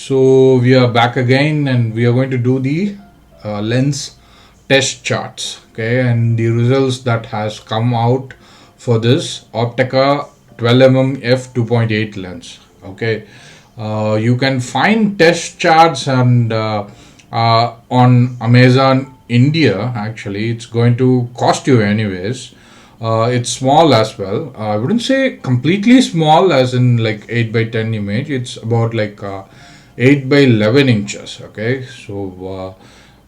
So we are back again, and we are going to do the lens test charts. Okay, and the results that has come out for this Opteka 12mm f2.8 lens. Okay, you can find test charts and on Amazon India. Actually, it's going to cost you anyways. It's small as well. I wouldn't say completely small, as in like 8 by 10 image. It's about like 8 by 11 inches. Okay, so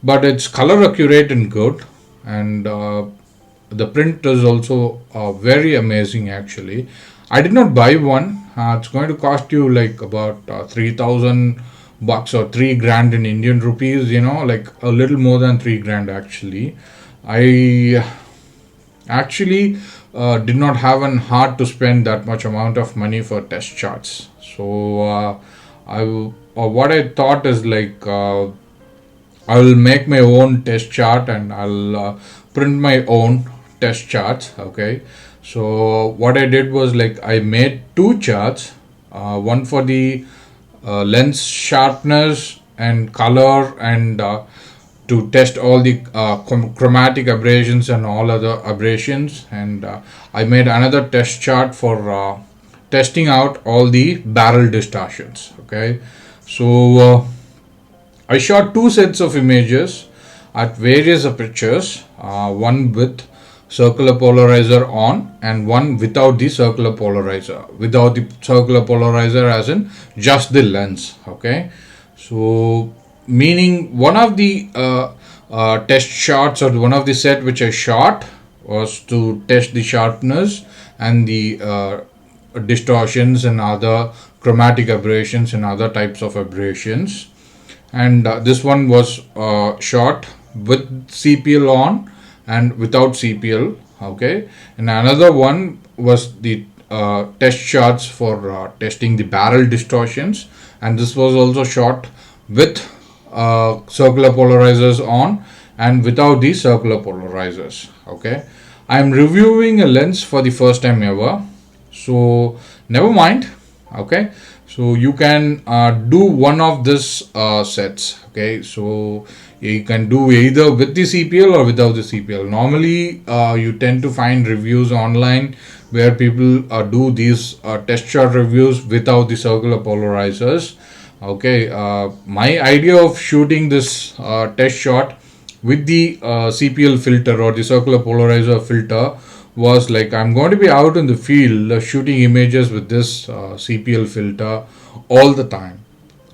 but it's color accurate and good, and the print is also very amazing. Actually, I did not buy one. It's going to cost you like about 3,000 bucks or 3 grand in Indian rupees. Like a little more than 3 grand actually. I actually did not have an heart to spend that much amount of money for test charts. So what I thought is like I will make my own test chart, and I'll print my own test charts. Okay, so what I did was like I made two charts, one for the lens sharpness and color, and to test all the chromatic aberrations and all other aberrations, and I made another test chart for testing out all the barrel distortions. Okay, so I shot two sets of images at various apertures, one with circular polarizer on and one without the circular polarizer. Without the circular polarizer as in just the lens. Okay, so meaning one of the test shots, or one of the set which I shot, was to test the sharpness and the distortions and other chromatic aberrations and other types of aberrations, and this one was shot with CPL on and without CPL. Okay, and another one was the test shots for testing the barrel distortions, and this was also shot with circular polarizers on and without the circular polarizers. Okay, I am reviewing a lens for the first time ever, so never mind. Okay, so you can do one of this sets. Okay, so you can do either with the CPL or without the CPL. Normally you tend to find reviews online where people do these test shot reviews without the circular polarizers. Okay, my idea of shooting this test shot with the CPL filter or the circular polarizer filter was like I'm going to be out in the field shooting images with this CPL filter all the time.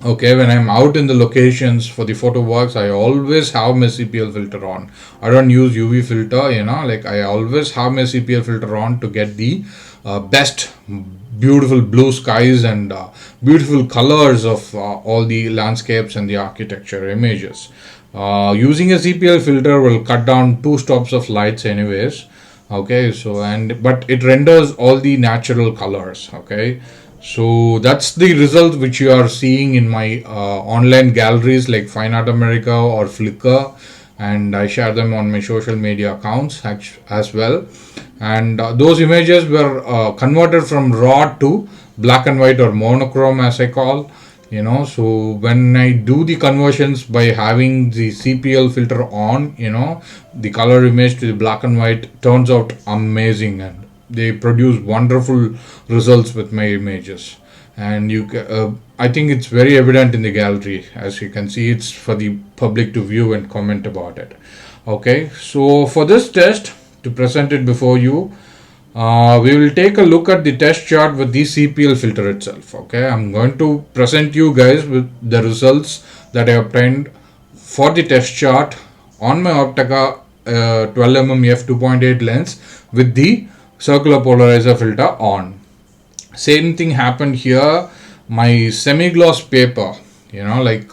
Okay, when I'm out in the locations for the photo works, I always have my CPL filter on. I don't use UV filter, like I always have my CPL filter on to get the best beautiful blue skies and beautiful colors of all the landscapes and the architecture images. Using a CPL filter will cut down 2 stops of lights anyways. Okay, so but it renders all the natural colors. Okay, so that's the result which you are seeing in my online galleries like Fine Art America or Flickr, and I share them on my social media accounts as well. And those images were converted from raw to black and white or monochrome, as I call. So when I do the conversions by having the CPL filter on, the color image to the black and white turns out amazing, and they produce wonderful results with my images. And I think it's very evident in the gallery. As you can see, it's for the public to view and comment about it. Okay, so for this test, to present it before you, we will take a look at the test chart with the CPL filter itself. Okay, I'm going to present you guys with the results that I obtained for the test chart on my Opteka 12mm f2.8 lens with the circular polarizer filter on. Same thing happened here. My semi-gloss paper, like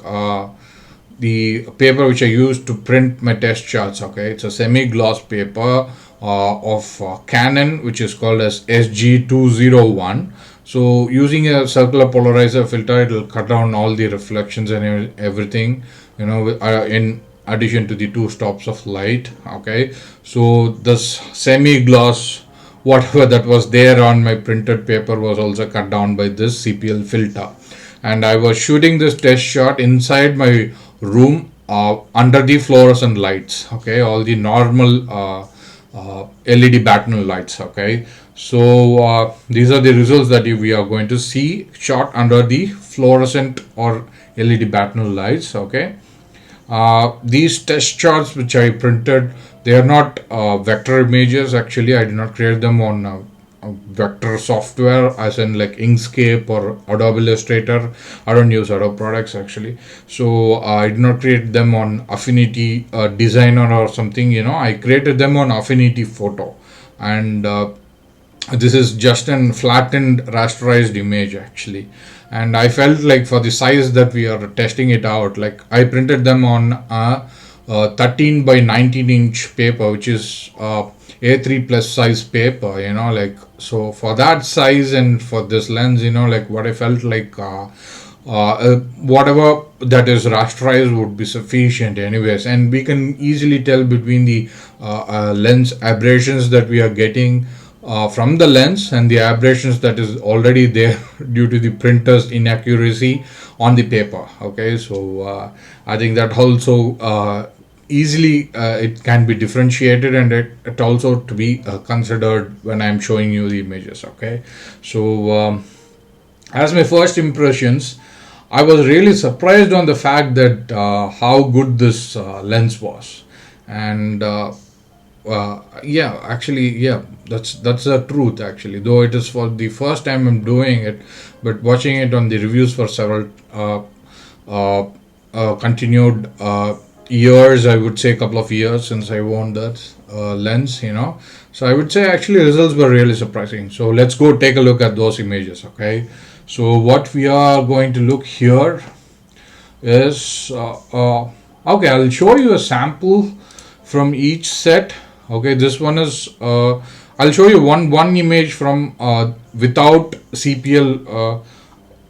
the paper which I used to print my test charts. Okay, it's a semi-gloss paper of Canon, which is called as SG201. So using a circular polarizer filter, it will cut down all the reflections and everything, in addition to the 2 stops of light. Okay, so this semi-gloss whatever that was there on my printed paper was also cut down by this CPL filter. and I was shooting this test shot inside my room under the fluorescent lights. Okay, all the normal LED batten lights. Okay, so these are the results that we are going to see shot under the fluorescent or LED batten lights. Okay, these test charts which I printed, they are not vector images. Actually, I did not create them on vector software as in like Inkscape or Adobe Illustrator. I don't use Adobe products actually, so I did not create them on Affinity Designer or something. I created them on Affinity Photo, and this is just an flattened rasterized image actually. And I felt like for the size that we are testing it out, like I printed them on a 13 by 19 inch paper, which is A3 plus size paper, like, so for that size and for this lens, like what I felt like whatever that is rasterized would be sufficient anyways, and we can easily tell between the lens aberrations that we are getting from the lens and the aberrations that is already there due to the printer's inaccuracy on the paper. Okay, so I think that also easily it can be differentiated, and it also to be considered when I'm showing you the images. Okay, so as my first impressions, I was really surprised on the fact that how good this lens was. And that's the truth actually, though it is for the first time I'm doing it, but watching it on the reviews for several continued years, I would say a couple of years since I owned that lens, so I would say actually results were really surprising. So let's go take a look at those images. Okay, so what we are going to look here is okay, I'll show you a sample from each set. Okay, this one is I'll show you one image from without CPL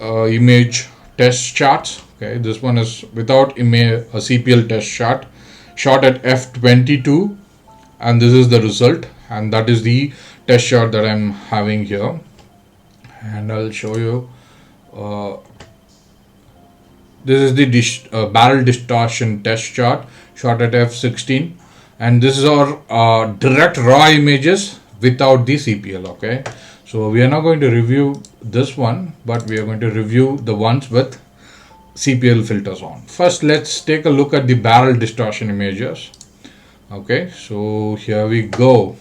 image test charts. Okay, this one is without image CPL test chart, shot at f2.8, and this is the result, and that is the test chart that I'm having here. And I'll show you this is the barrel distortion test chart shot at f16, and this is our direct raw images without the CPL. Okay, so we are not going to review this one, but we are going to review the ones with CPL filters on. First, let's take a look at the barrel distortion images. Okay, so here we go.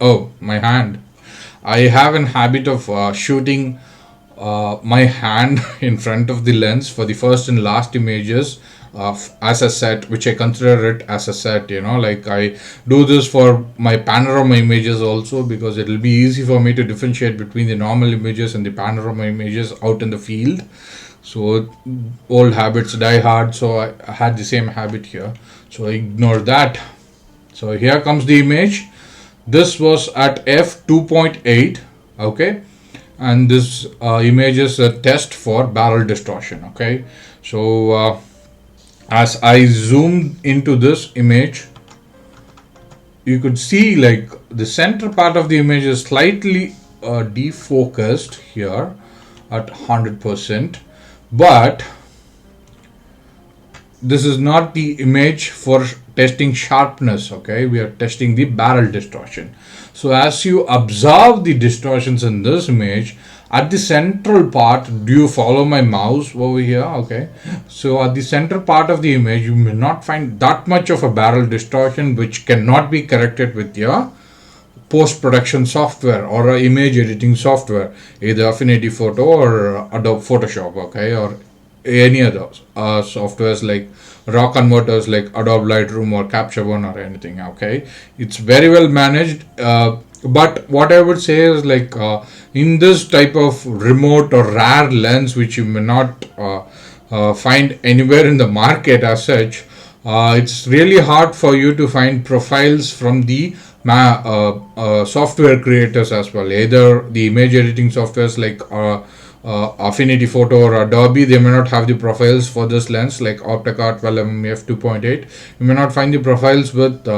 Oh, my hand. I have an habit of shooting my hand in front of the lens for the first and last images as a set, which I consider it as a set. Like I do this for my panorama images also, because it will be easy for me to differentiate between the normal images and the panorama images out in the field. So old habits die hard, so I had the same habit here, so I ignore that. So here comes the image. This was at f2.8. okay, and this image is a test for barrel distortion. Okay, so as I zoomed into this image, you could see like the center part of the image is slightly defocused here at 100%, but this is not the image for testing sharpness. Okay, we are testing the barrel distortion. So as you observe the distortions in this image, at the central part, do you follow my mouse over here? Okay, so at the center part of the image, you may not find that much of a barrel distortion, which cannot be corrected with your post-production software or image editing software, either Affinity Photo or Adobe Photoshop. Okay, or any other softwares like raw converters like Adobe Lightroom or Capture One or anything. Okay, it's very well managed, but what I would say is like in this type of remote or rare lens, which you may not find anywhere in the market as such, it's really hard for you to find profiles from the software creators as well, either the image editing softwares like Affinity Photo or Adobe. They may not have the profiles for this lens, like Opteka 12mm f2.8. You may not find the profiles with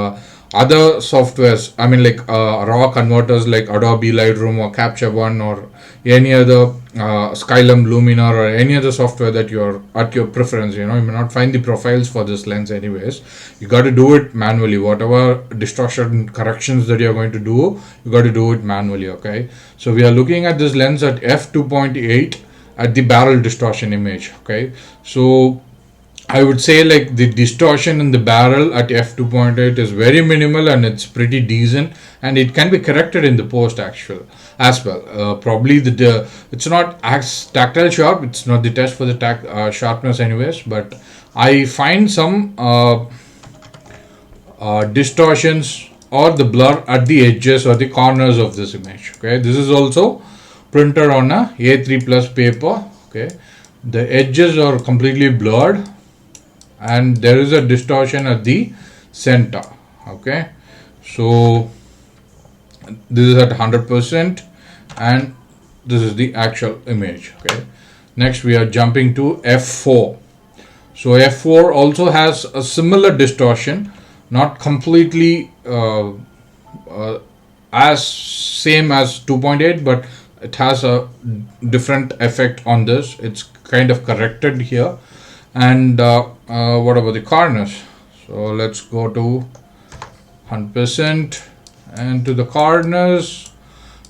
other softwares, I mean, like raw converters like Adobe Lightroom or Capture One or any other Skylum Luminar or any other software that you're at your preference, you know, you may not find the profiles for this lens anyways. You got to do it manually. Whatever distortion corrections that you're going to do, you got to do it manually. Okay, so we are looking at this lens at f2.8 at the barrel distortion image. Okay, so I would say like the distortion in the barrel at f2.8 is very minimal and it's pretty decent, and it can be corrected in the post actual as well. Probably it's not as tactile sharp. It's not the test for the sharpness anyways, but I find some distortions or the blur at the edges or the corners of this image. Okay, this is also printed on a A3 plus paper. Okay, the edges are completely blurred and there is a distortion at the center. Okay, so this is at 100% and this is the actual image. Okay, next we are jumping to f4. So f4 also has a similar distortion, not completely as same as 2.8, but it has a different effect on this. It's kind of corrected here. And what about the corners? So let's go to 100% and to the corners.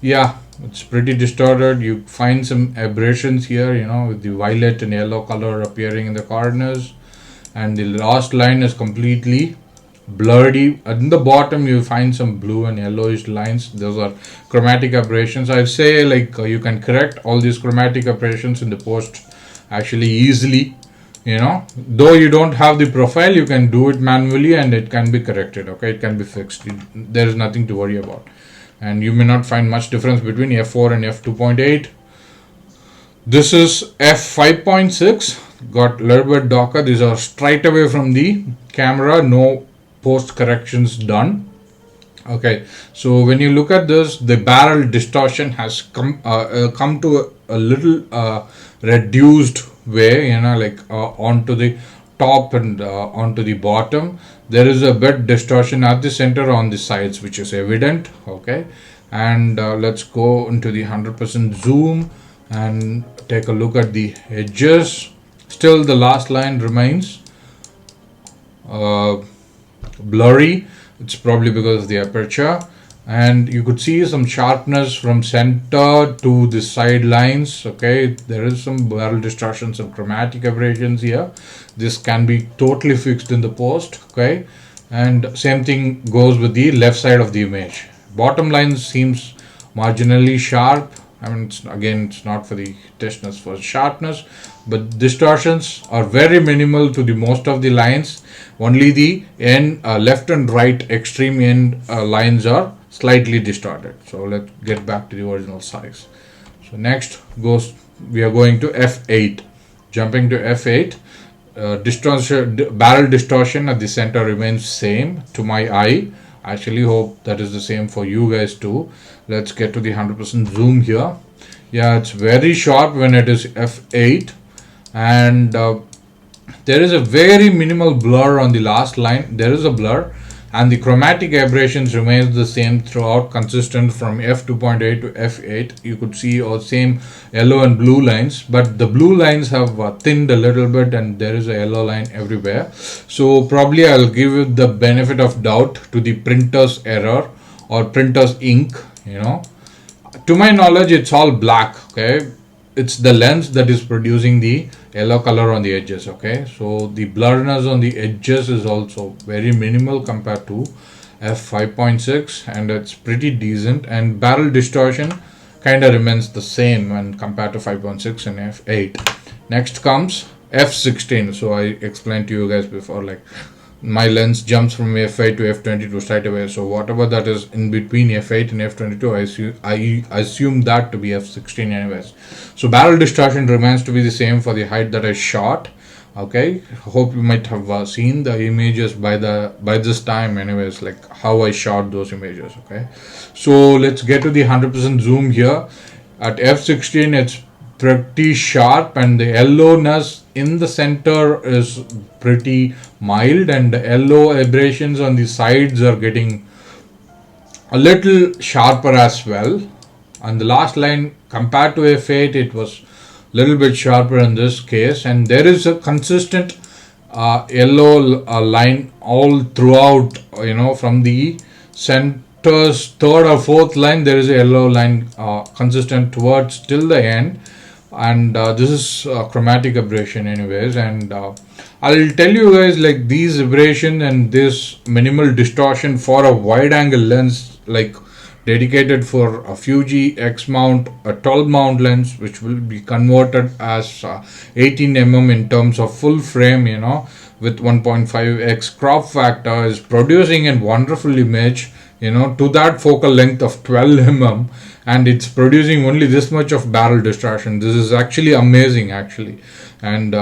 Yeah, it's pretty distorted. You find some aberrations here, you know, with the violet and yellow color appearing in the corners, and the last line is completely blurry. In the bottom you find some blue and yellowish lines. Those are chromatic aberrations. I'd say like you can correct all these chromatic aberrations in the post actually easily. You know, though you don't have the profile, you can do it manually and it can be corrected. Okay, it can be fixed. There is nothing to worry about, and you may not find much difference between f4 and f2.8. This is f5.6. Got a little bit darker. These are straight away from the camera, no post corrections done. Okay, so when you look at this, the barrel distortion has come to a little reduced way, you know, like onto the top and onto the bottom. There is a bit distortion at the center on the sides, which is evident. Okay, and let's go into the 100% zoom and take a look at the edges. Still the last line remains blurry. It's probably because of the aperture, and you could see some sharpness from center to the side lines. Okay, there is some barrel distortion, some chromatic aberrations here. This can be totally fixed in the post. Okay, and same thing goes with the left side of the image. Bottom line seems marginally sharp. I mean, it's not for the testness, for sharpness, but distortions are very minimal to the most of the lines. Only the end left and right extreme end lines are slightly distorted. So let's get back to the original size. So next we are going to f8. Jumping to f8, barrel distortion at the center remains same to my eye. I actually hope that is the same for you guys too. Let's get to the 100% zoom here. Yeah, it's very sharp when it is f8, and there is a very minimal blur on the last line. There is a blur, and the chromatic aberrations remains the same throughout, consistent from f2.8 to f8. You could see all same yellow and blue lines, but the blue lines have thinned a little bit, and there is a yellow line everywhere. So probably I'll give it the benefit of doubt to the printer's error or printer's ink. You know, to my knowledge, it's all black. Okay, it's the lens that is producing the yellow color on the edges. Okay, so the blurriness on the edges is also very minimal compared to f5.6, and it's pretty decent, and barrel distortion kind of remains the same when compared to 5.6 and f8. Next comes f16. So I explained to you guys before, like my lens jumps from f8 to f22 straight away. So whatever that is in between f8 and f22, I assume that to be f16 anyways. So barrel distortion remains to be the same for the height that I shot. Okay, hope you might have seen the images by this time anyways, like how I shot those images. Okay, so let's get to the 100% zoom here. At f16, pretty sharp, and the yellowness in the center is pretty mild, and the yellow abrasions on the sides are getting a little sharper as well. And the last line, compared to f8, it was a little bit sharper in this case, and there is a consistent yellow line all throughout, from the center's third or fourth line. There is a yellow line consistent towards till the end, and this is chromatic aberration anyways. And I'll tell you guys, like, these aberration and this minimal distortion for a wide angle lens, like dedicated for a Fuji X mount, a 12 mount lens, which will be converted as 18 mm in terms of full frame, with 1.5x crop factor, is producing a wonderful image, to that focal length of 12 mm, and it's producing only this much of barrel distortion. This is actually amazing, actually. And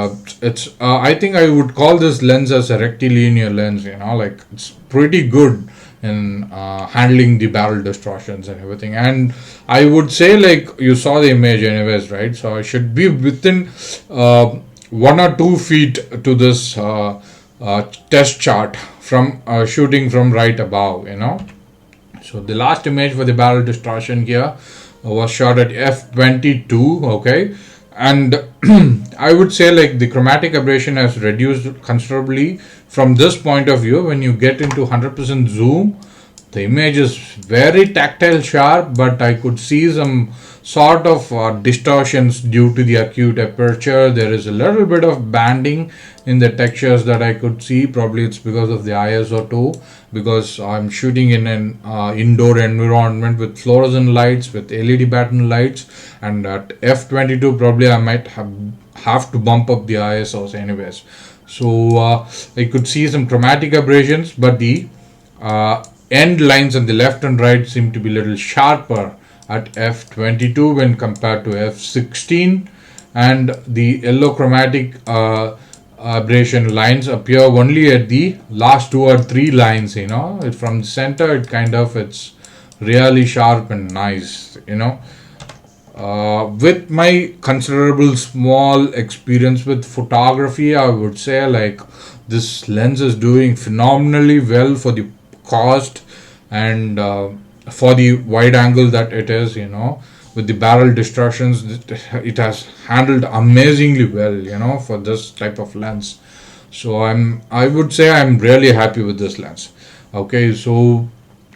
it's I think I would call this lens as a rectilinear lens, like it's pretty good in handling the barrel distortions and everything. And I would say, like, you saw the image anyways, right? So I should be within 1 or 2 feet to this test chart from shooting from right above, So the last image for the barrel distortion here was shot at f22, okay? And I would say, like, the chromatic aberration has reduced considerably from this point of view. When you get into 100% zoom, the image is very tactile sharp, but I could see some sort of distortions due to the acute aperture. There is a little bit of banding in the textures that I could see. Probably it's because of the ISO 2, because I'm shooting in an indoor environment with fluorescent lights, with LED pattern lights, and at f22 probably I might have to bump up the ISOs anyways. So I could see some chromatic aberrations, but the end lines on the left and right seem to be a little sharper at f22 when compared to f16, and the yellow chromatic aberration lines appear only at the last 2 or 3 lines. From the center it's really sharp and nice. With my considerable small experience with photography, I would say, like, this lens is doing phenomenally well for the cost and for the wide angle that it is. With the barrel distortions, it has handled amazingly well, for this type of lens. So I would say I'm really happy with this lens. Okay, so